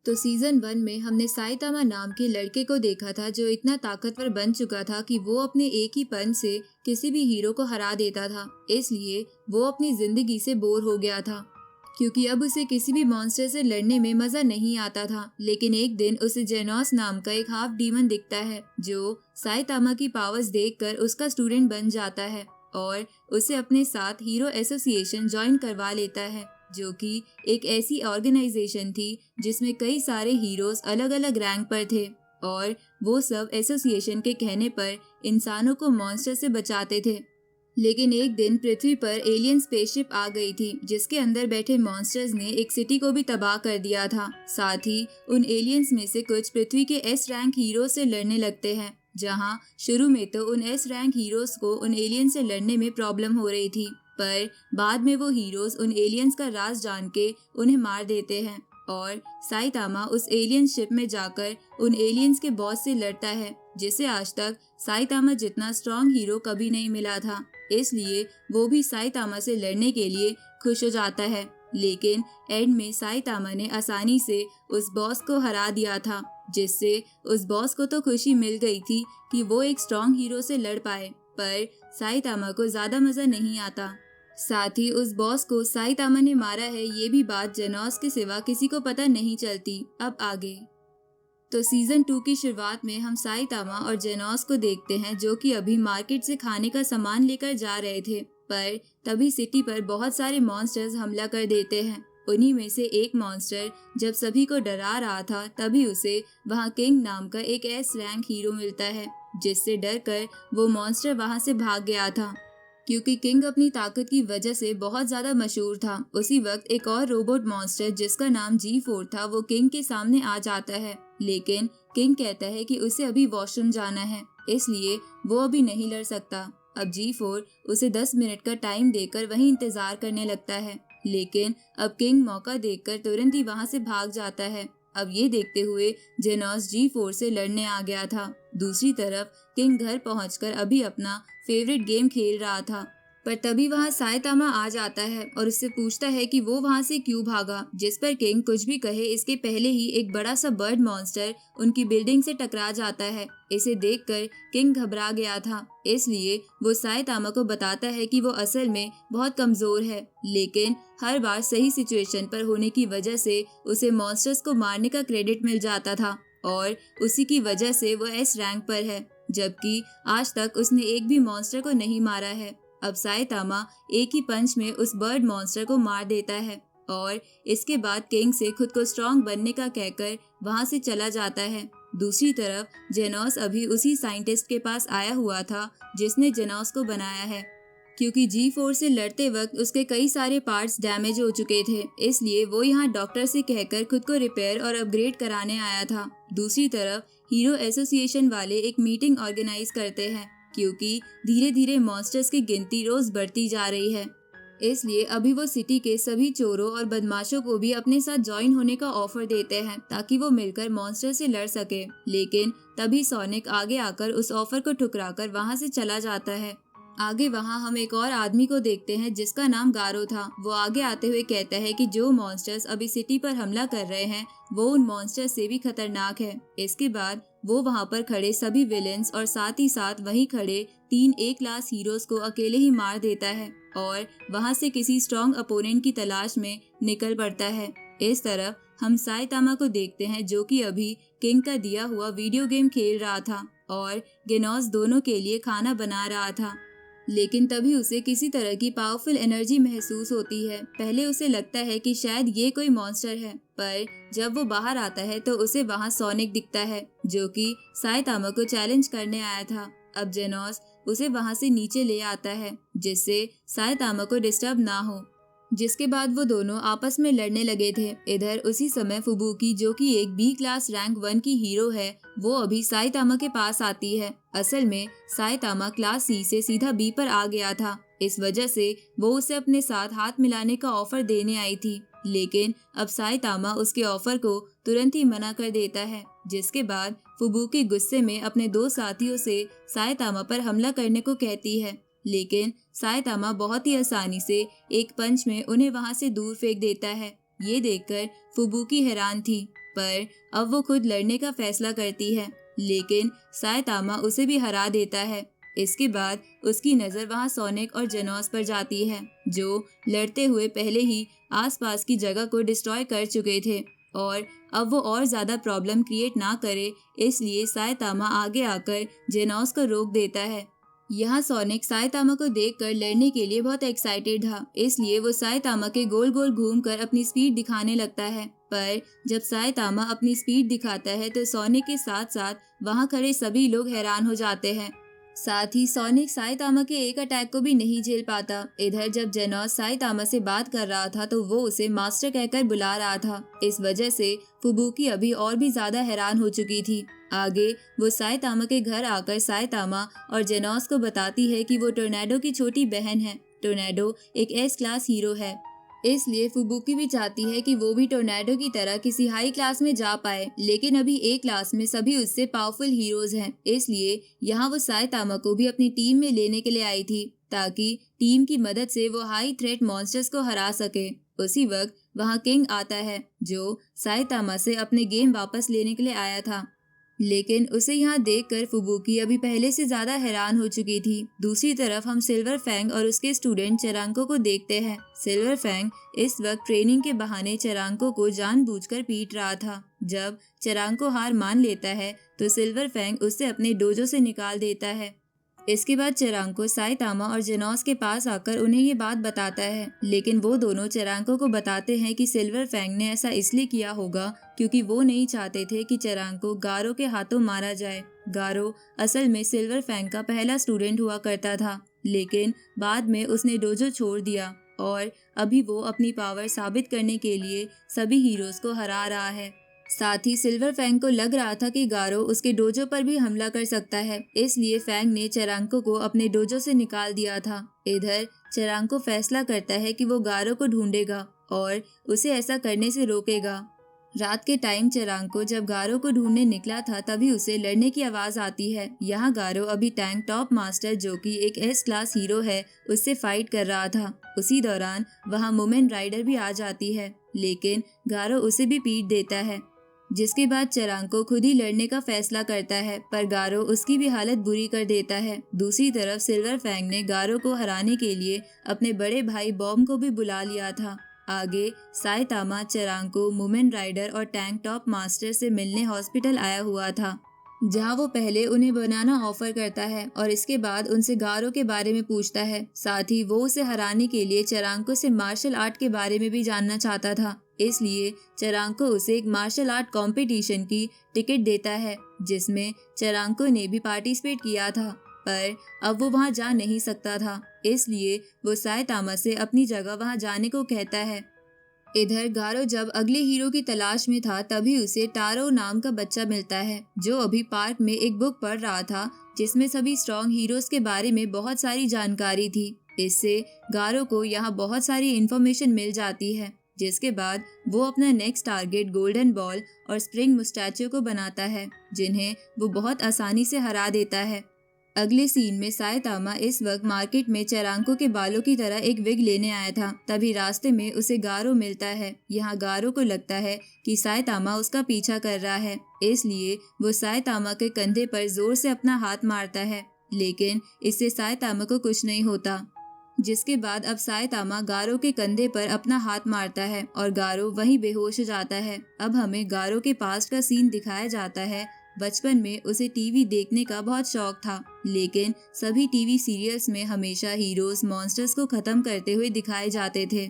तो सीजन 1 में हमने साइतामा नाम के लड़के को देखा था जो इतना ताकतवर बन चुका था कि वो अपने एक ही पंच से किसी भी हीरो को हरा देता था। इसलिए वो अपनी जिंदगी से बोर हो गया था क्योंकि अब उसे किसी भी मॉन्स्टर से लड़ने में मजा नहीं आता था। लेकिन एक दिन उसे जेनोस नाम का एक हाफ डीमन दिखता है जो साइतामा की पावर्स देखकर उसका स्टूडेंट बन जाता है और उसे अपने साथ हीरो एसोसिएशन ज्वाइन करवा लेता है, जो कि एक ऐसी ऑर्गेनाइजेशन थी जिसमें कई सारे हीरोज अलग अलग रैंक पर थे और वो सब एसोसिएशन के कहने पर इंसानों को मॉन्स्टर से बचाते थे। लेकिन एक दिन पृथ्वी पर एलियन स्पेसशिप आ गई थी जिसके अंदर बैठे मॉन्स्टर्स ने एक सिटी को भी तबाह कर दिया था। साथ ही उन एलियंस में से कुछ पृथ्वी के एस रैंक हीरो से लड़ने लगते हैं, जहां शुरू में तो उन एस रैंक हीरोज को उन एलियन से लड़ने में प्रॉब्लम हो रही थी, पर बाद में वो हीरोज उन एलियंस का राज जान के उन्हें मार देते हैं और साइतामा उस एलियन शिप में जाकर उन एलियंस के बॉस से लड़ता है जिसे आज तक साइतामा जितना स्ट्रॉन्ग हीरो कभी नहीं मिला था। इसलिए वो भी साइतामा से लड़ने के लिए खुश हो जाता है। लेकिन एंड में साइतामा ने आसानी से उस बॉस को हरा दिया था, जिससे उस बॉस को तो खुशी मिल गई थी कि वो एक स्ट्रॉन्ग हीरो से लड़ पाए, पर साइतामा को ज्यादा मजा नहीं आता। साथ ही उस बॉस को साइतामा ने मारा है ये भी बात जेनोस के सिवा किसी को पता नहीं चलती। अब आगे तो सीजन 2 की शुरुआत में हम साइतामा और जेनोस को देखते हैं जो कि अभी मार्केट से खाने का सामान लेकर जा रहे थे, पर तभी सिटी पर बहुत सारे मॉन्स्टर्स हमला कर देते हैं। उन्हीं में से एक मॉन्स्टर जब सभी को डरा रहा था तभी उसे वहां किंग नाम का एक एस रैंक हीरो मिलता है, जिससे डरकर वो मॉन्स्टर वहां से भाग गया था क्योंकि किंग अपनी ताकत की वजह से बहुत ज्यादा मशहूर था। उसी वक्त एक और रोबोट मॉन्स्टर जिसका नाम G4 था वो किंग के सामने आ जाता है, लेकिन किंग कहता है कि उसे अभी वॉशरूम जाना है, इसलिए वो अभी नहीं लड़ सकता। अब G4 उसे 10 मिनट का टाइम देकर वहीं इंतजार करने लगता है, लेकिन अब किंग मौका देखकर तुरंत ही वहां से भाग जाता है। अब ये देखते हुए जेनोस G4 से लड़ने आ गया था। दूसरी तरफ किंग घर पहुंचकर अभी अपना फेवरेट गेम खेल रहा था, पर तभी वहां साइतामा आ जाता है और उससे पूछता है कि वो वहां से क्यों भागा, जिस पर किंग कुछ भी कहे इसके पहले ही एक बड़ा सा बर्ड मॉन्स्टर उनकी बिल्डिंग से टकरा जाता है। इसे देखकर किंग घबरा गया था, इसलिए वो साइतामा को बताता है कि वो असल में बहुत कमजोर है, लेकिन हर बार सही सिचुएशन पर होने की वजह से उसे मॉन्स्टर्स को मारने का क्रेडिट मिल जाता था और उसी की वजह से वो एस रैंक पर है, जबकि आज तक उसने एक भी मॉन्स्टर को नहीं मारा है। अब साइतामा एक ही पंच में उस बर्ड मॉन्स्टर को मार देता है और इसके बाद किंग से खुद को स्ट्रॉन्ग बनने का कहकर वहां से चला जाता है। दूसरी तरफ जेनोस अभी उसी साइंटिस्ट के पास आया हुआ था जिसने जेनोस को बनाया है, क्योंकि G4 से लड़ते वक्त उसके कई सारे पार्ट्स डैमेज हो चुके थे, इसलिए वो यहाँ डॉक्टर से कहकर खुद को रिपेयर और अपग्रेड कराने आया था। दूसरी तरफ हीरो एसोसिएशन वाले एक मीटिंग ऑर्गेनाइज करते हैं क्योंकि धीरे धीरे मॉन्स्टर्स की गिनती रोज बढ़ती जा रही है, इसलिए अभी वो सिटी के सभी चोरों और बदमाशों को भी अपने साथ ज्वाइन होने का ऑफर देते हैं ताकि वो मिलकर मॉन्स्टर से लड़ सके। लेकिन तभी सोनिक आगे आकर उस ऑफर को ठुकराकर वहां से चला जाता है। आगे वहां हम एक और आदमी को देखते हैं जिसका नाम गारो था। वो आगे आते हुए कहता है कि जो मॉन्स्टर्स अभी सिटी पर हमला कर रहे हैं वो उन मॉन्स्टर्स से भी खतरनाक है। इसके बाद वो वहां पर खड़े सभी विलेंस और साथ ही साथ वहीं खड़े 3 A क्लास हीरोज को अकेले ही मार देता है और वहां से किसी स्ट्रॉन्ग अपोनेंट की तलाश में निकल पड़ता है। इस तरफ हम साइतामा को देखते हैं जो कि अभी किंग का दिया हुआ वीडियो गेम खेल रहा था और गेनोस दोनों के लिए खाना बना रहा था, लेकिन तभी उसे किसी तरह की पावरफुल एनर्जी महसूस होती है। पहले उसे लगता है कि शायद ये कोई मॉन्स्टर है, पर जब वो बाहर आता है तो उसे वहां सोनिक दिखता है जो कि साइतामा को चैलेंज करने आया था। अब जेनोस उसे वहां से नीचे ले आता है जिससे साइतामा को डिस्टर्ब ना हो, जिसके बाद वो दोनों आपस में लड़ने लगे थे। इधर उसी समय फुबुकी जो कि एक B क्लास रैंक 1 की हीरो है वो अभी साइतामा के पास आती है। असल में साइतामा क्लास C से सीधा B पर आ गया था, इस वजह से वो उसे अपने साथ हाथ मिलाने का ऑफर देने आई थी, लेकिन अब साइतामा उसके ऑफर को तुरंत ही मना कर देता है, जिसके बाद फुबुकी गुस्से में अपने 2 साथियों से साइतामा पर हमला करने को कहती है, लेकिन साइतामा बहुत ही आसानी से एक पंच में उन्हें वहां से दूर फेंक देता है। ये देखकर फुबुकी हैरान थी पर अब वो खुद लड़ने का फैसला करती है, लेकिन साइतामा उसे भी हरा देता है। इसके बाद उसकी नज़र वहाँ सोनिक और जेनोस पर जाती है, जो लड़ते हुए पहले ही आसपास की जगह को डिस्ट्रॉय कर चुके थे और अब वो और ज़्यादा प्रॉब्लम क्रिएट ना करे, इसलिए साइतामा आगे आकर जेनोस को रोक देता है। यहाँ सोनिक साइतामा को देखकर लड़ने के लिए बहुत एक्साइटेड था, इसलिए वो साइतामा के गोल गोल घूमकर अपनी स्पीड दिखाने लगता है। पर जब साइतामा अपनी स्पीड दिखाता है तो सोनिक के साथ साथ वहाँ खड़े सभी लोग हैरान हो जाते हैं। साथ ही सोनिक साइतामा के एक अटैक को भी नहीं झेल पाता। इधर जब जेनोस साइतामा से बात कर रहा था तो वो उसे मास्टर कहकर बुला रहा था। इस वजह से फुबुकी अभी और भी ज्यादा हैरान हो चुकी थी। आगे वो साइतामा के घर आकर साइतामा और जेनोस को बताती है कि वो टोर्नेडो की छोटी बहन है। टोर्नेडो एक एस क्लास हीरो है, इसलिए फुबुकी भी चाहती है कि वो भी टोर्नेडो की तरह किसी हाई क्लास में जा पाए, लेकिन अभी ए क्लास में सभी उससे पावरफुल हीरोज हैं, इसलिए यहाँ वो साइतामा को भी अपनी टीम में लेने के लिए आई थी ताकि टीम की मदद से वो हाई थ्रेट मॉन्स्टर्स को हरा सके। उसी वक्त वहाँ किंग आता है, जो साइतामा से अपने गेम वापस लेने के लिए आया था, लेकिन उसे यहाँ देखकर फुबुकी अभी पहले से ज्यादा हैरान हो चुकी थी। दूसरी तरफ हम सिल्वर फैंग और उसके स्टूडेंट चरांको को देखते हैं। सिल्वर फैंग इस वक्त ट्रेनिंग के बहाने चरांको को जानबूझकर पीट रहा था। जब चरांको हार मान लेता है तो सिल्वर फैंग उसे अपने डोजो से निकाल देता है। इसके बाद चरांको साइतामा और जेनोस के पास आकर उन्हें ये बात बताता है, लेकिन वो दोनों चरांको को बताते हैं कि सिल्वर फैंग ने ऐसा इसलिए किया होगा क्योंकि वो नहीं चाहते थे कि चरांको गारो के हाथों मारा जाए। गारो असल में सिल्वर फैंग का पहला स्टूडेंट हुआ करता था, लेकिन बाद में उसने डोजो छोड़ दिया और अभी वो अपनी पावर साबित करने के लिए सभी हीरोज को हरा रहा है। साथ ही सिल्वर फैंग को लग रहा था कि गारो उसके डोजो पर भी हमला कर सकता है, इसलिए फैंग ने चरांको को अपने डोजो से निकाल दिया था। इधर चरांको फैसला करता है कि वो गारो को ढूंढेगा और उसे ऐसा करने से रोकेगा। रात के टाइम चरांको जब गारो को ढूंढने निकला था तभी उसे लड़ने की आवाज आती है। यहाँ गारो अभी टैंक टॉप मास्टर, जो कि एक एस क्लास हीरो है, उससे फाइट कर रहा था। उसी दौरान वहाँ वुमेन राइडर भी आ जाती है, लेकिन गारो उसे भी पीट देता है, जिसके बाद चरांको खुद ही लड़ने का फैसला करता है, पर गारो उसकी भी हालत बुरी कर देता है। दूसरी तरफ सिल्वर फैंग ने गारो को हराने के लिए अपने बड़े भाई बॉम को भी बुला लिया था। आगे साइतामा चरांको, वुमेन राइडर और टैंक टॉप मास्टर से मिलने हॉस्पिटल आया हुआ था, जहां वो पहले उन्हें बनाना ऑफर करता है और इसके बाद उनसे गारो के बारे में पूछता है। साथ ही वो उसे हराने के लिए चरांको से मार्शल आर्ट के बारे में भी जानना चाहता था, इसलिए चरांको उसे एक मार्शल आर्ट कंपटीशन की टिकट देता है, जिसमें चरांको ने भी पार्टिसिपेट किया था, पर अब वो वहां जा नहीं सकता था, इसलिए वो साइतामा से अपनी जगह वहां जाने को कहता है। इधर गारो जब अगले हीरो की तलाश में था तभी उसे टारो नाम का बच्चा मिलता है, जो अभी पार्क में एक बुक पढ़ रहा था जिसमें सभी स्ट्रॉन्ग हीरोज के बारे में बहुत सारी जानकारी थी। इससे गारो को यहाँ बहुत सारी इन्फॉर्मेशन मिल जाती है, जिसके बाद वो अपना नेक्स्ट टारगेट गोल्डन बॉल और स्प्रिंग मुस्टैचो को बनाता है, जिन्हें वो बहुत आसानी से हरा देता है। अगले सीन में साइतामा इस वक्त मार्केट में चरांको के बालों की तरह एक विग लेने आया था, तभी रास्ते में उसे गारो मिलता है। यहाँ गारो को लगता है कि साइतामा उसका पीछा कर रहा है, इसलिए वो साइतामा के कंधे पर जोर से अपना हाथ मारता है, लेकिन इससे साइतामा को कुछ नहीं होता। जिसके बाद अब साइतामा गारो के कंधे पर अपना हाथ मारता है और गारो वहीं बेहोश हो जाता है। अब हमें गारो के पास्ट का सीन दिखाया जाता है। बचपन में उसे टीवी देखने का बहुत शौक था, लेकिन सभी टीवी सीरियल्स में हमेशा हीरोज मॉन्स्टर्स को खत्म करते हुए दिखाए जाते थे,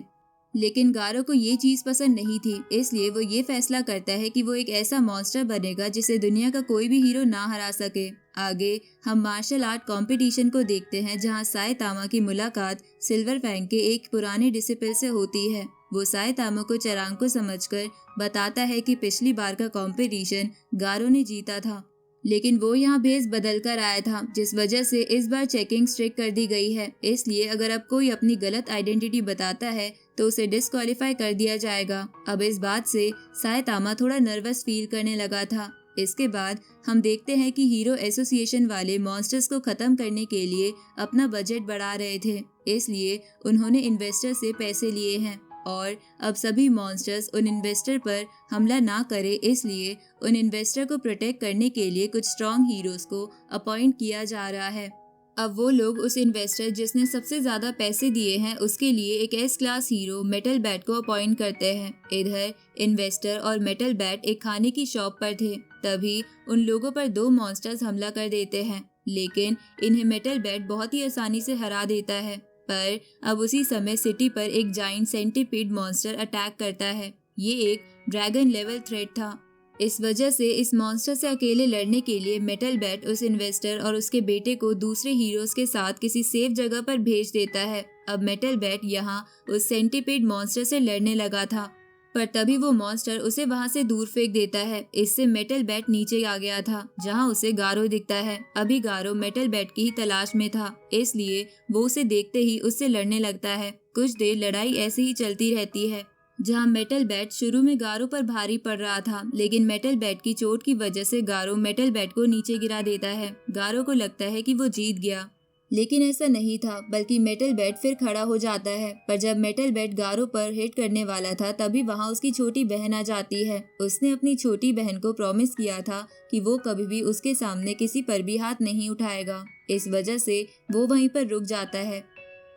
लेकिन गारो को ये चीज पसंद नहीं थी, इसलिए वो ये फैसला करता है कि वो एक ऐसा मॉन्स्टर बनेगा जिसे दुनिया का कोई भी हीरो ना हरा सके। आगे हम मार्शल आर्ट कंपटीशन को देखते हैं, जहां साइतामा की मुलाकात सिल्वर फैंग के एक पुराने डिसिपल से होती है। वो साइतामा को चरांको समझकर बताता है कि पिछली बार का कंपटीशन गारो ने जीता था, लेकिन वो यहाँ भेस बदल कर आया था, जिस वजह से इस बार चेकिंग स्ट्रिक्ट कर दी गई है। इसलिए अगर अब कोई अपनी गलत आइडेंटिटी बताता है तो उसे डिस्क्वालीफाई कर दिया जाएगा। अब इस बात से साइतामा थोड़ा नर्वस फील करने लगा था। इसके बाद हम देखते हैं कि हीरो एसोसिएशन वाले मॉन्स्टर्स को खत्म करने के लिए अपना बजट बढ़ा रहे थे, इसलिए उन्होंने इन्वेस्टर से पैसे लिए हैं। और अब सभी मॉन्स्टर्स उन इन्वेस्टर पर हमला ना करे, इसलिए उन इन्वेस्टर को प्रोटेक्ट करने के लिए कुछ स्ट्रॉन्ग हीरोज को अपॉइंट किया जा रहा है। अब वो लोग उस इन्वेस्टर जिसने सबसे ज्यादा पैसे दिए हैं उसके लिए एक S class hero metal bat को अपॉइंट करते हैं। इधर इन्वेस्टर और मेटल बैट एक खाने की शॉप पर थे, तभी उन लोगों पर दो मॉन्स्टर्स हमला कर देते हैं, लेकिन इन्हें मेटल बैट बहुत ही आसानी से हरा देता है। पर अब उसी समय सिटी पर एक जाइंट सेंटीपीड मॉन्स्टर अटैक करता है। ये एक ड्रैगन लेवल थ्रेट था। इस वजह से इस मॉन्स्टर से अकेले लड़ने के लिए मेटल बैट उस इन्वेस्टर और उसके बेटे को दूसरे हीरोज के साथ किसी सेफ जगह पर भेज देता है। अब मेटल बैट यहाँ उस सेंटीपीड मॉन्स्टर से लड़ने लगा था, पर तभी वो मॉन्स्टर उसे वहां से दूर फेंक देता है। इससे मेटल बैट नीचे आ गया था, जहां उसे गारो दिखता है। अभी गारो मेटल बैट की ही तलाश में था, इसलिए वो उसे देखते ही उससे लड़ने लगता है। कुछ देर लड़ाई ऐसे ही चलती रहती है, जहां मेटल बैट शुरू में गारो पर भारी पड़ रहा था, लेकिन मेटल बैट की चोट की वजह से गारो मेटल बैट को नीचे गिरा देता है। गारो को लगता है कि वो जीत गया, लेकिन ऐसा नहीं था, बल्कि मेटल बैट फिर खड़ा हो जाता है। पर जब मेटल बैट गारो पर हिट करने वाला था, तभी वहां उसकी छोटी बहन आ जाती है। उसने अपनी छोटी बहन को प्रॉमिस किया था कि वो कभी भी उसके सामने किसी पर भी हाथ नहीं उठाएगा। इस वजह से वो वहीं पर रुक जाता है।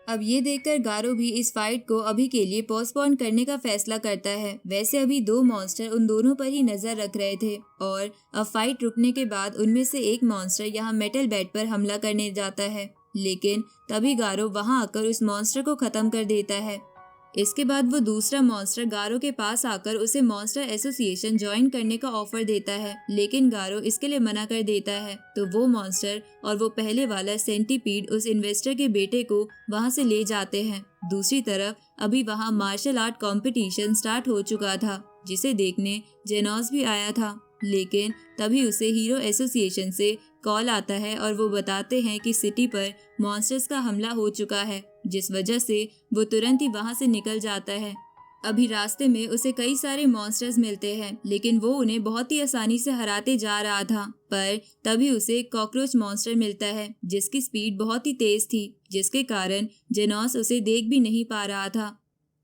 अब ये देखकर गारो भी इस फाइट को अभी के लिए पोस्टपोन करने का फैसला करता है। वैसे अभी दो मॉन्स्टर उन दोनों पर ही नजर रख रहे थे, और अब फाइट रुकने के बाद उनमें से एक मॉन्स्टर यहाँ मेटल बैट पर हमला करने जाता है, लेकिन तभी गारो वहां आकर उस मॉन्स्टर को खत्म कर देता है। इसके बाद वो दूसरा मॉन्स्टर गारो के पास आकर उसे मॉन्स्टर एसोसिएशन ज्वाइन करने का ऑफर देता है, लेकिन गारो इसके लिए मना कर देता है। तो वो मॉन्स्टर और वो पहले वाला सेंटीपीड उस इन्वेस्टर के बेटे को वहां से ले जाते हैं। दूसरी तरफ अभी वहां मार्शल आर्ट कंपटीशन स्टार्ट हो चुका था, जिसे देखने जेनोस भी आया था, लेकिन तभी उसे हीरो एसोसिएशन से कॉल आता है और वो बताते हैं कि सिटी पर मॉन्स्टर्स का हमला हो चुका है, जिस वजह से वो तुरंत ही वहां से निकल जाता है। अभी रास्ते में उसे कई सारे मॉन्स्टर्स मिलते हैं, लेकिन वो उन्हें बहुत ही आसानी से हराते जा रहा था। पर तभी उसे एक कॉकरोच मॉन्स्टर मिलता है, जिसकी स्पीड बहुत ही तेज थी, जिसके कारण जेनोस उसे देख भी नहीं पा रहा था।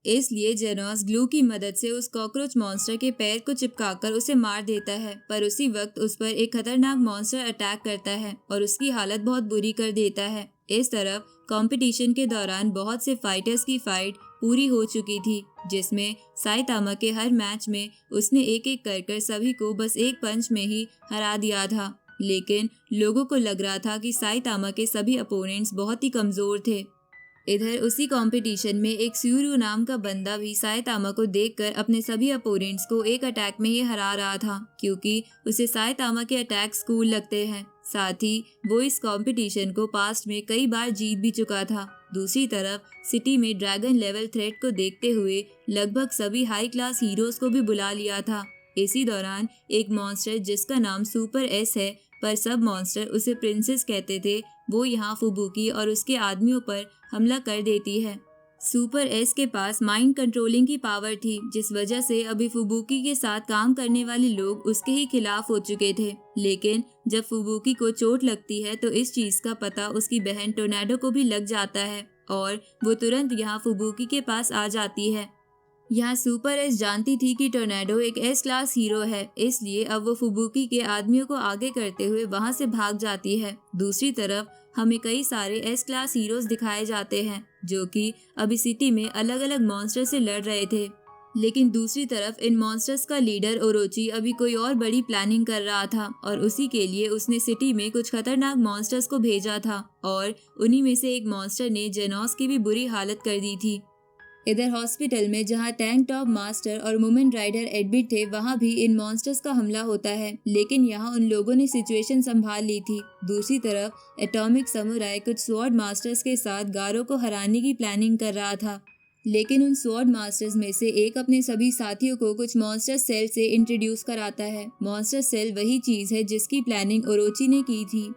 इसलिए जेनोस ग्लू की मदद से उस कॉकरोच मॉन्स्टर के पैर को चिपकाकर उसे मार देता है। पर उसी वक्त उस पर एक खतरनाक मॉन्स्टर अटैक करता है और उसकी हालत बहुत बुरी कर देता है। इस तरफ कंपटीशन के दौरान बहुत से फाइटर्स की फाइट पूरी हो चुकी थी, जिसमें साइतामा के हर मैच में उसने एक एक कर सभी को बस एक पंच में ही हरा दिया था। लेकिन लोगों को लग रहा था कि साइतामा के सभी अपोनेंट्स बहुत ही कमजोर थे। इधर उसी कंपटीशन में एक स्यूरू नाम का बंदा भी साइतामा को देखकर अपने सभी अपोनेंट्स को एक अटैक में ही हरा रहा था, क्योंकि उसे साइतामा के अटैक्स कूल लगते हैं। साथ ही वो इस कंपटीशन को पास्ट में कई बार जीत भी चुका था। दूसरी तरफ सिटी में ड्रैगन लेवल थ्रेट को देखते हुए लगभग सभी हाई क्लास हीरोज को भी बुला लिया था। इसी दौरान एक मॉन्स्टर जिसका नाम सुपर एस है, पर सब मॉन्स्टर उसे प्रिंसेस कहते थे, वो यहाँ फुबुकी और उसके आदमियों पर हमला कर देती है। सुपर एस के पास माइंड कंट्रोलिंग की पावर थी, जिस वजह से अभी फुबुकी के साथ काम करने वाले लोग उसके ही खिलाफ हो चुके थे। लेकिन जब फुबुकी को चोट लगती है तो इस चीज का पता उसकी बहन टोर्नेडो को भी लग जाता है, और वो तुरंत यहाँ फुबुकी के पास आ जाती है। यहाँ सुपर एस जानती थी कि टोर्नेडो एक एस क्लास हीरो है, इसलिए अब वो फुबुकी के आदमियों को आगे करते हुए वहां से भाग जाती है। दूसरी तरफ हमें कई सारे एस क्लास हीरोज दिखाए जाते हैं, जो कि अभी सिटी में अलग अलग मॉन्स्टर से लड़ रहे थे। लेकिन दूसरी तरफ इन मॉन्स्टर्स का लीडर ओरोची अभी कोई और बड़ी प्लानिंग कर रहा था, और उसी के लिए उसने सिटी में कुछ खतरनाक मॉन्स्टर्स को भेजा था, और उन्हीं में से एक मॉन्स्टर ने जेनोस की भी बुरी हालत कर दी थी। इधर हॉस्पिटल में जहां टैंक टॉप मास्टर और वुमेन राइडर एडमिट थे, वहां भी इन मॉन्स्टर्स का हमला होता है, लेकिन यहां उन लोगों ने सिचुएशन संभाल ली थी। दूसरी तरफ एटॉमिक समुराई कुछ स्वॉर्ड मास्टर्स के साथ गारो को हराने की प्लानिंग कर रहा था, लेकिन उन स्वॉर्ड मास्टर्स में से एक अपने सभी साथियों को कुछ मॉन्स्टर सेल से इंट्रोड्यूस कराता है। मॉन्स्टर सेल वही चीज है जिसकी प्लानिंग ओरोची ने की थी।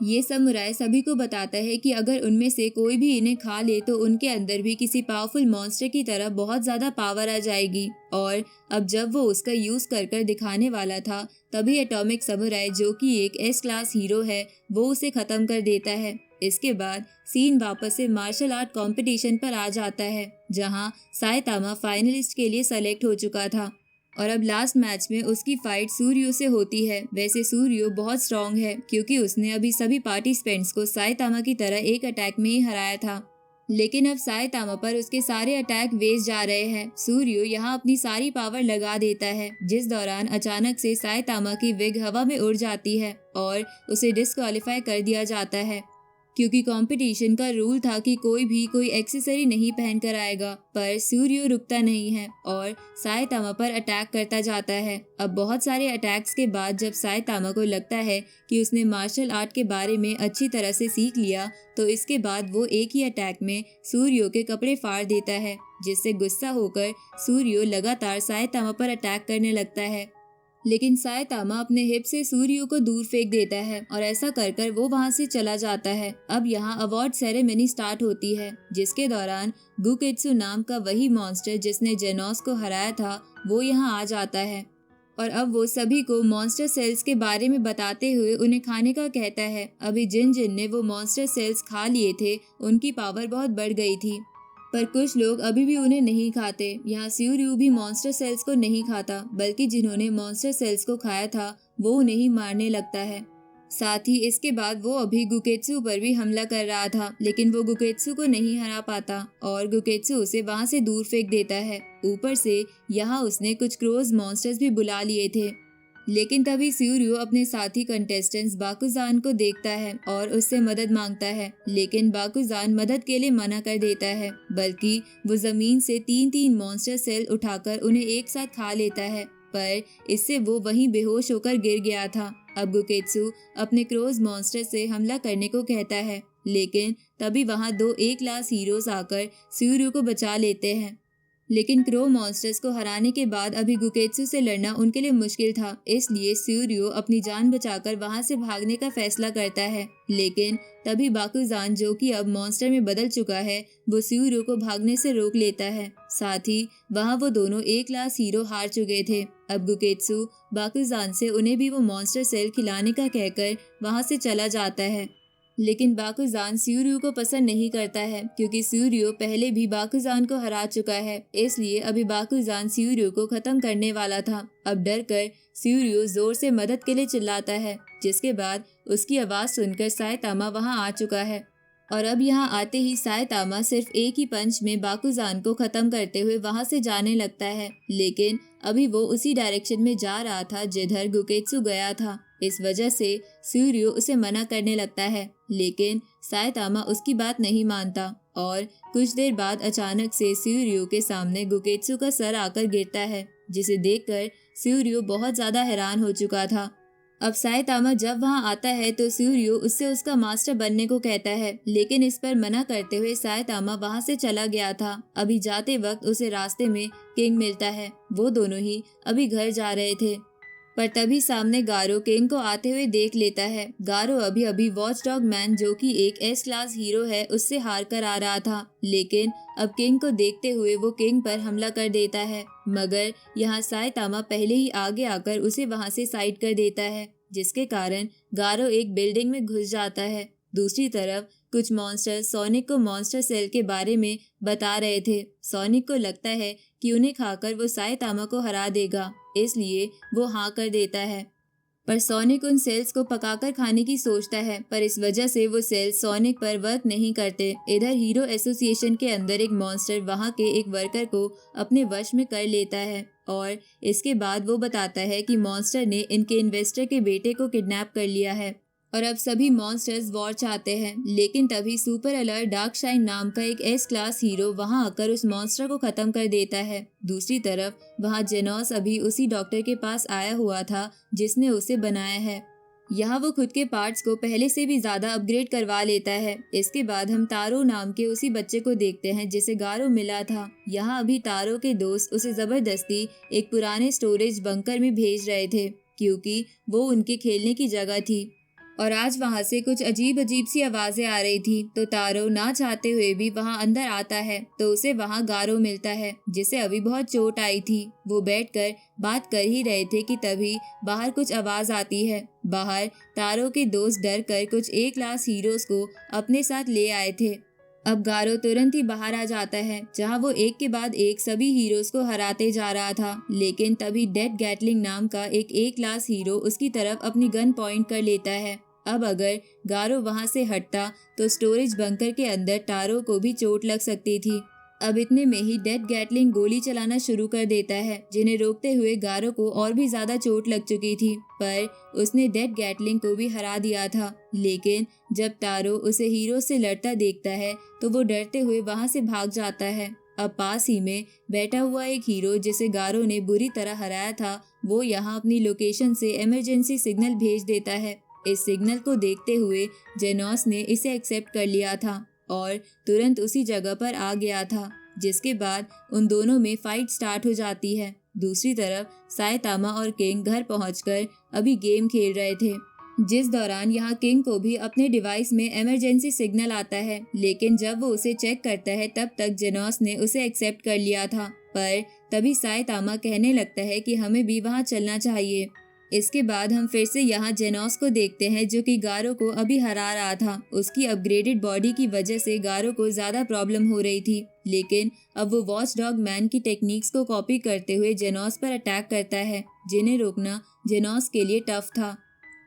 ये समुराई सभी को बताता है कि अगर उनमें से कोई भी इन्हें खा ले तो उनके अंदर भी किसी पावरफुल मॉन्स्टर की तरह बहुत ज्यादा पावर आ जाएगी। और अब जब वो उसका यूज कर दिखाने वाला था, तभी एटॉमिक समुराई, जो कि एक एस क्लास हीरो है, वो उसे खत्म कर देता है। इसके बाद सीन वापस से मार्शल आर्ट कंपटीशन पर आ जाता है, जहां साइतामा फाइनलिस्ट के लिए सेलेक्ट हो चुका था और अब लास्ट मैच में उसकी फाइट सूर्यो से होती है। वैसे सूर्यो बहुत स्ट्रांग है क्योंकि उसने अभी सभी पार्टिसिपेंट्स को साइतामा की तरह एक अटैक में ही हराया था, लेकिन अब साइतामा पर उसके सारे अटैक वेस्ट जा रहे हैं। सूर्यो यहाँ अपनी सारी पावर लगा देता है, जिस दौरान अचानक से साइतामा की विग हवा में उड़ जाती है और उसे डिस्क्वालीफाई कर दिया जाता है, क्योंकि कंपटीशन का रूल था कि कोई एक्सेसरी नहीं पहन कर आएगा। पर सूर्यो रुकता नहीं है और साइतामा पर अटैक करता जाता है। अब बहुत सारे अटैक्स के बाद जब साइतामा को लगता है कि उसने मार्शल आर्ट के बारे में अच्छी तरह से सीख लिया, तो इसके बाद वो एक ही अटैक में सूर्यो के कपड़े फाड़ देता है, जिससे गुस्सा होकर सूर्यो लगातार साइतामा पर अटैक करने लगता है। लेकिन साइतामा अपने हिप से सूर्यो को दूर फेंक देता है और ऐसा कर कर वो वहां से चला जाता है। अब यहाँ अवार्ड सेरेमनी स्टार्ट होती है, जिसके दौरान गुकेत्सु नाम का वही मॉन्स्टर जिसने जेनोस को हराया था वो यहाँ आ जाता है और अब वो सभी को मॉन्स्टर सेल्स के बारे में बताते हुए उन्हें खाने का कहता है। अभी जिन जिन ने वो मॉन्स्टर सेल्स खा लिए थे उनकी पावर बहुत बढ़ गई थी, पर कुछ लोग अभी भी उन्हें नहीं खाते। यहाँ सूर्यो भी मॉन्स्टर सेल्स को नहीं खाता, बल्कि जिन्होंने मॉन्स्टर सेल्स को खाया था वो उन्हें ही मारने लगता है। साथ ही इसके बाद वो अभी गुकेत्सु पर भी हमला कर रहा था, लेकिन वो गुकेत्सु को नहीं हरा पाता और गुकेत्सु उसे वहां से दूर फेंक देता है। ऊपर से यहाँ उसने कुछ क्रोज मॉन्स्टर्स भी बुला लिए थे, लेकिन तभी सूर्यो अपने साथी कंटेस्टेंट्स बाकुजान को देखता है और उससे मदद मांगता है, लेकिन बाकुजान मदद के लिए मना कर देता है, बल्कि वो जमीन से 3-3 मॉन्स्टर सेल उठाकर उन्हें एक साथ खा लेता है, पर इससे वो वहीं बेहोश होकर गिर गया था। अब गुकेत्सु अपने क्रोज मॉन्स्टर से हमला करने को कहता है, लेकिन तभी वहाँ 2 A क्लास हीरोज आकर सूर्यो को बचा लेते हैं। लेकिन क्रो मॉन्स्टर्स को हराने के बाद अभी गुकेत्सु से लड़ना उनके लिए मुश्किल था, इसलिए सूर्यो अपनी जान बचाकर वहां से भागने का फैसला करता है। लेकिन तभी बाकुजान, जो कि अब मॉन्स्टर में बदल चुका है, वो सूर्यो को भागने से रोक लेता है। साथ ही वहां वो दोनों A क्लास हीरो हार चुके थे। अब गुकेत्सु बाकुजान से उन्हें भी वो मॉन्स्टर सेल खिलाने का कहकर वहां से चला जाता है, लेकिन बाकुजान सूर्यो को पसंद नहीं करता है क्योंकि सूर्यो पहले भी बाकुजान को हरा चुका है, इसलिए अभी बाकुजान सूर्यो को खत्म करने वाला था। अब डर कर सूर्यो जोर से मदद के लिए चिल्लाता है, जिसके बाद उसकी आवाज सुनकर साइतामा वहां आ चुका है और अब यहाँ आते ही साइतामा सिर्फ एक ही पंच में बाकुजान को खत्म करते हुए वहां से जाने लगता है। लेकिन अभी वो उसी डायरेक्शन में जा रहा था जिधर गुकेत्सु गया था, इस वजह से सूर्यो उसे मना करने लगता है, लेकिन साइतामा उसकी बात नहीं मानता और कुछ देर बाद अचानक से सूर्यो के सामने गुकेत्सु का सर आकर गिरता है, जिसे देखकर सूर्यो बहुत ज्यादा हैरान हो चुका था। अब साइतामा जब वहां आता है तो सूर्यो उससे उसका मास्टर बनने को कहता है, लेकिन इस पर मना करते हुए साइतामा वहां से चला गया था। अभी जाते वक्त उसे रास्ते में किंग मिलता है, वो दोनों ही अभी घर जा रहे थे, पर तभी सामने गारो किंग को आते हुए देख लेता है। गारो अभी वॉच डॉग मैन, जो कि एक S क्लास हीरो है, उससे हार कर आ रहा था, लेकिन अब किंग को देखते हुए वो किंग पर हमला कर देता है, मगर यहाँ साइतामा पहले ही आगे आकर उसे वहां से साइड कर देता है, जिसके कारण गारो एक बिल्डिंग में घुस जाता है। दूसरी तरफ कुछ मॉन्स्टर सोनिक को मॉन्स्टर सेल के बारे में बता रहे थे। सोनिक को लगता है कि उन्हें खाकर वो साइतामा को हरा देगा, इसलिए वो हाँ कर देता है, पर सोनिक उन सेल्स को पकाकर खाने की सोचता है, पर इस वजह से वो सेल्स सोनिक पर वर्क नहीं करते। इधर हीरो एसोसिएशन के अंदर एक मॉन्स्टर वहां के एक वर्कर को अपने वश में कर लेता है और इसके बाद वो बताता है कि मॉन्स्टर ने इनके इन्वेस्टर के बेटे को किडनैप कर लिया है और अब सभी मॉन्स्टर्स वॉर चाहते हैं। लेकिन तभी सुपर अलर्ट डार्क शाइन नाम का एक S क्लास हीरो वहां आकर उस मॉन्स्टर को खत्म कर देता है। दूसरी तरफ वहां जेनोस अभी उसी डॉक्टर के पास आया हुआ था जिसने उसे बनाया है। यहाँ वो खुद के पार्ट्स को पहले से भी ज्यादा अपग्रेड करवा लेता है। इसके बाद हम तारो नाम के उसी बच्चे को देखते हैं जिसे गारो मिला था। यहाँ अभी तारो के दोस्त उसे जबरदस्ती एक पुराने स्टोरेज बंकर में भेज रहे थे, क्योंकि वो उनके खेलने की जगह थी और आज वहां से कुछ अजीब अजीब सी आवाजें आ रही थी। तो तारो ना चाहते हुए भी वहां अंदर आता है तो उसे वहां गारो मिलता है जिसे अभी बहुत चोट आई थी। वो बैठकर बात कर ही रहे थे कि तभी बाहर कुछ आवाज आती है। बाहर तारो के दोस्त डर कर कुछ ए क्लास हीरोज को अपने साथ ले आए थे। अब गारो तुरंत ही बाहर आ जाता है जहां वो एक के बाद एक सभी हीरोज को हराते जा रहा था। लेकिन तभी डेड गैटलिंग नाम का एक ए क्लास हीरो उसकी तरफ अपनी गन पॉइंट कर लेता है। अब अगर गारो वहां से हटता तो स्टोरेज बंकर के अंदर तारो को भी चोट लग सकती थी। अब इतने में ही डेड गैटलिंग गोली चलाना शुरू कर देता है जिन्हें रोकते हुए गारो को और भी ज्यादा चोट लग चुकी थी, पर उसने डेड गैटलिंग को भी हरा दिया था। लेकिन जब तारो उसे हीरो से लड़ता देखता है तो वो डरते हुए वहां से भाग जाता है। अब पास ही में बैठा हुआ एक हीरो जिसे गारो ने बुरी तरह हराया था वो यहाँ अपनी लोकेशन से इमरजेंसी सिग्नल भेज देता है। इस सिग्नल को देखते हुए जेनोस ने इसे एक्सेप्ट कर लिया था और तुरंत उसी जगह पर आ गया था, जिसके बाद उन दोनों में फाइट स्टार्ट हो जाती है। दूसरी तरफ साइतामा और किंग घर पहुंचकर अभी गेम खेल रहे थे, जिस दौरान यहाँ किंग को भी अपने डिवाइस में इमरजेंसी सिग्नल आता है। लेकिन जब वो उसे चेक करता है तब तक जेनोस ने उसे एक्सेप्ट कर लिया था, पर तभी साइतामा कहने लगता है कि हमें भी वहाँ चलना चाहिए। इसके बाद हम फिर से यहाँ जेनोस को देखते हैं जो कि गारो को अभी हरा रहा था। उसकी अपग्रेडेड बॉडी की वजह से गारो को ज्यादा प्रॉब्लम हो रही थी, लेकिन अब वो वॉच डॉग मैन की टेक्निक्स को कॉपी करते हुए जेनोस पर अटैक करता है, जिन्हें रोकना जेनोस के लिए टफ था।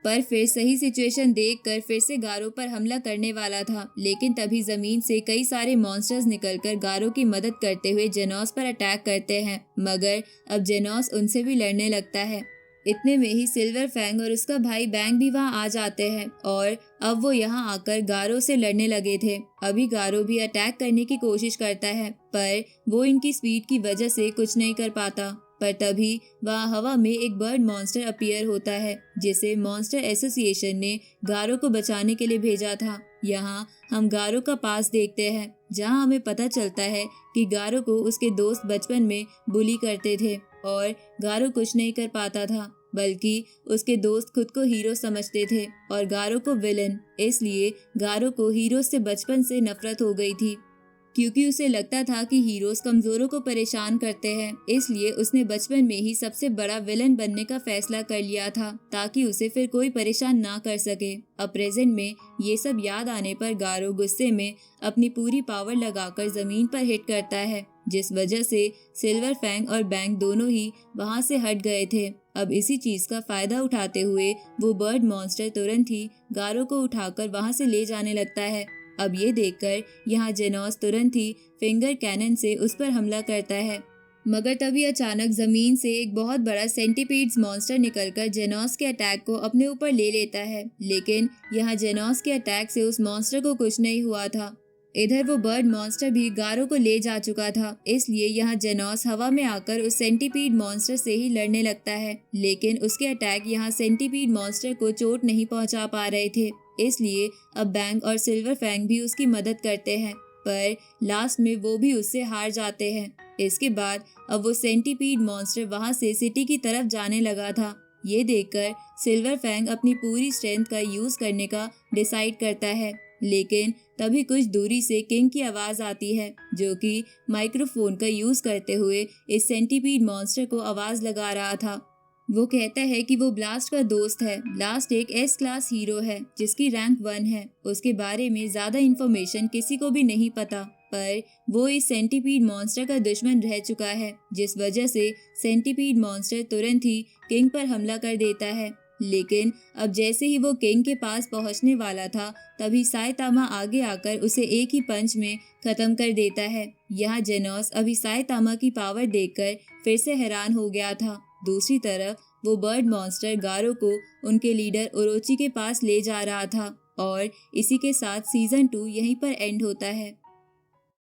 पर फिर सही सिचुएशन देखकर फिर से गारो पर हमला करने वाला था, लेकिन तभी जमीन से कई सारे मॉन्स्टर्स निकलकर गारो की मदद करते हुए जेनोस पर अटैक करते हैं, मगर अब जेनोस उनसे भी लड़ने लगता है। इतने में ही सिल्वर फैंग और उसका भाई बैंग भी वहां आ जाते हैं और अब वो यहाँ आकर गारो से लड़ने लगे थे। अभी गारो भी अटैक करने की कोशिश करता है, पर वो इनकी स्पीड की वजह से कुछ नहीं कर पाता। पर तभी वहाँ हवा में एक बर्ड मॉन्स्टर अपीयर होता है जिसे मॉन्स्टर एसोसिएशन ने गारो को बचाने के लिए भेजा था। यहाँ हम गारो का पास देखते हैं जहाँ हमें पता चलता है कि गारो को उसके दोस्त बचपन में बुली करते थे और गारो कुछ नहीं कर पाता था, बल्कि उसके दोस्त खुद को हीरो समझते थे और गारो को विलन। इसलिए गारो को हीरो से बचपन से नफरत हो गई थी, क्योंकि उसे लगता था कि हीरोज कमजोरों को परेशान करते हैं। इसलिए उसने बचपन में ही सबसे बड़ा विलन बनने का फैसला कर लिया था ताकि उसे फिर कोई परेशान ना कर सके। अब प्रेजेंट में ये सब याद आने पर गारो गुस्से में अपनी पूरी पावर लगाकर जमीन पर हिट करता है, जिस वजह से सिल्वर फैंग और बैंग दोनों ही वहां से हट गए थे। अब इसी चीज का फायदा उठाते हुए वो बर्ड मॉन्स्टर तुरंत ही गारो को उठाकर वहां से ले जाने लगता है। अब ये देखकर यहाँ जेनोस तुरंत ही फिंगर कैनन से उस पर हमला करता है, मगर तभी अचानक जमीन से एक बहुत बड़ा सेंटीपीड्स मॉन्स्टर निकलकर जेनोस के अटैक को अपने ऊपर ले लेता है। लेकिन यहाँ जेनोस के अटैक से उस मॉन्स्टर को कुछ नहीं हुआ था। इधर वो बर्ड मॉन्स्टर भी गारो को ले जा चुका था, इसलिए यहाँ जेनोस हवा में आकर उस सेंटीपीड मॉन्स्टर से ही लड़ने लगता है। लेकिन उसके अटैक यहाँ सेंटीपीड मॉन्स्टर को चोट नहीं पहुंचा पा रहे थे, इसलिए अब बैंग और सिल्वर फैंग भी उसकी मदद करते हैं, पर लास्ट में वो भी उससे हार जाते हैं। इसके बाद अब वो सेंटीपीड मॉन्स्टर वहां से सिटी की तरफ जाने लगा था। ये देखकर सिल्वर फैंग अपनी पूरी स्ट्रेंथ का यूज करने का डिसाइड करता है, लेकिन तभी कुछ दूरी से किंग की आवाज आती है जो कि माइक्रोफोन का यूज करते हुए इस सेंटीपीड मॉन्स्टर को आवाज लगा रहा था। वो कहता है कि वो ब्लास्ट का दोस्त है। ब्लास्ट एक एस क्लास हीरो है जिसकी रैंक 1 है। उसके बारे में ज्यादा इन्फॉर्मेशन किसी को भी नहीं पता, पर वो इस सेंटीपीड मॉन्स्टर का दुश्मन रह चुका है, जिस वजह से सेंटीपीड मॉन्स्टर तुरंत ही किंग पर हमला कर देता है। लेकिन अब जैसे ही वो किंग के पास पहुंचने वाला था तभी साइतामा आगे आकर उसे एक ही पंच में खत्म कर देता है। यहाँ जेनोस अभी साइतामा की पावर देखकर फिर से हैरान हो गया था। दूसरी तरफ वो बर्ड मॉन्स्टर गारो को उनके लीडर ओरोची के पास ले जा रहा था और इसी के साथ सीजन 2 यहीं पर एंड होता है।